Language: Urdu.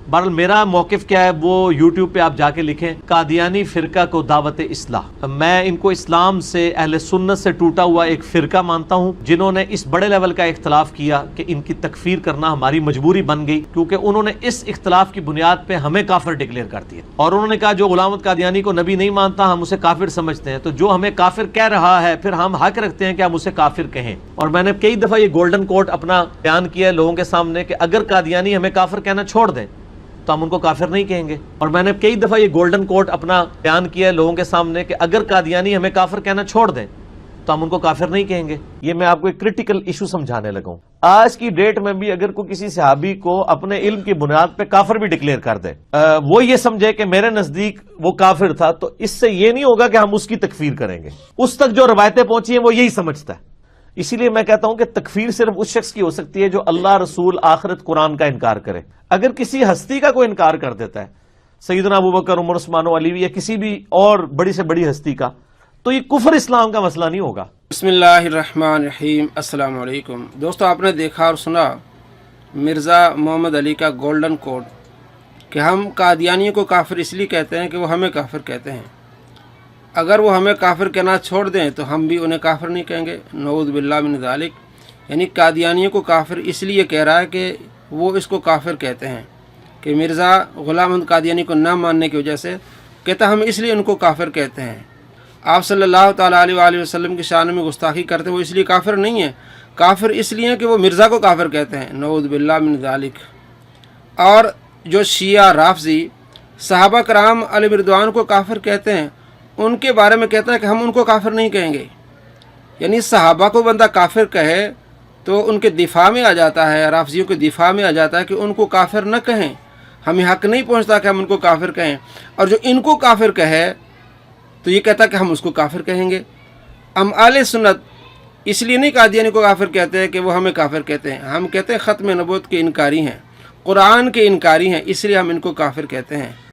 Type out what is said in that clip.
بہرحال میرا موقف کیا ہے وہ یوٹیوب پہ آپ جا کے لکھیں، قادیانی فرقہ کو دعوت اصلاح۔ میں ان کو اسلام سے، اہل سنت سے ٹوٹا ہوا ایک فرقہ مانتا ہوں، جنہوں نے اس بڑے لیول کا اختلاف کیا کہ ان کی تکفیر کرنا ہماری مجبوری بن گئی، کیونکہ انہوں نے اس اختلاف کی بنیاد پہ ہمیں کافر ڈکلیئر کر دیا، اور انہوں نے کہا جو غلام احمد قادیانی کو نبی نہیں مانتا ہم اسے کافر سمجھتے ہیں، تو جو ہمیں کافر کہہ رہا ہے پھر ہم حق رکھتے ہیں کہ ہم اسے کافر کہیں۔ اور میں نے کئی دفعہ یہ گولڈن کوٹ اپنا بیان کیا ہے لوگوں کے سامنے کہ اگر قادیانی ہمیں کافر کہنا چھوڑ دیں تو ہم ان کو کافر نہیں کہیں گے، اور میں نے کئی دفعہ یہ گولڈن کوٹ اپنا بیان کیا ہے لوگوں کے سامنے کہ اگر قادیانی ہمیں کافر کہنا چھوڑ دیں تو ہم ان کو کافر نہیں کہیں گے۔ یہ میں آپ کو ایک کریٹیکل ایشو سمجھانے لگا ہوں۔ آج کی ڈیٹ میں بھی اگر کوئی کسی صحابی کو اپنے علم کی بنیاد پہ کافر بھی ڈکلیئر کر دے، وہ یہ سمجھے کہ میرے نزدیک وہ کافر تھا، تو اس سے یہ نہیں ہوگا کہ ہم اس کی تکفیر کریں گے۔ اس تک جو روایتیں پہنچی ہیں وہ یہی سمجھتا ہے۔ اسی لیے میں کہتا ہوں کہ تکفیر صرف اس شخص کی ہو سکتی ہے جو اللہ، رسول، آخرت، قرآن کا انکار کرے۔ اگر کسی ہستی کا کوئی انکار کر دیتا ہے، سیدنا ابوبکر، عمر، عثمان و علی یا کسی بھی اور بڑی سے بڑی ہستی کا، تو یہ کفر اسلام کا مسئلہ نہیں ہوگا۔ بسم اللہ الرحمن الرحیم۔ السلام علیکم دوستو، آپ نے دیکھا اور سنا مرزا محمد علی کا گولڈن کوڈ کہ ہم قادیانیوں کو کافر اس لیے کہتے ہیں کہ وہ ہمیں کافر کہتے ہیں، اگر وہ ہمیں کافر کہنا چھوڑ دیں تو ہم بھی انہیں کافر نہیں کہیں گے، نعوذ باللہ من ذالک۔ یعنی قادیانیوں کو کافر اس لیے کہہ رہا ہے کہ وہ اس کو کافر کہتے ہیں، کہ مرزا غلام احمد قادیانی کو نہ ماننے کی وجہ سے کہتا ہم اس لیے ان کو کافر کہتے ہیں۔ آپ صلی اللہ تعالیٰ علیہ وآلہ وسلم کی شان میں گستاخی کرتے ہیں، وہ اس لیے کافر نہیں ہیں، کافر اس لیے کہ وہ مرزا کو کافر کہتے ہیں، نعوذ باللہ من ذالک۔ اور جو شیعہ رافضی صحابہ کرام علیہ رضوان کو کافر کہتے ہیں، ان کے بارے میں کہتا ہے کہ ہم ان کو کافر نہیں کہیں گے۔ یعنی صحابہ کو بندہ کافر کہے تو ان کے دفاع میں آ جاتا ہے، رافضیوں کے دفاع میں آ جاتا ہے کہ ان کو کافر نہ کہیں، ہمیں حق نہیں پہنچتا کہ ہم ان کو کافر کہیں، اور جو ان کو کافر کہے تو یہ کہتا کہ ہم اس کو کافر کہیں گے۔ ہم اہل سنت اس لیے نہیں قادیانی کو کافر کہتے ہیں کہ وہ ہمیں کافر کہتے ہیں، ہم کہتے ہیں ختم نبوت کے انکاری ہیں، قرآن کے انکاری ہیں، اس لیے ہم ان کو کافر کہتے ہیں۔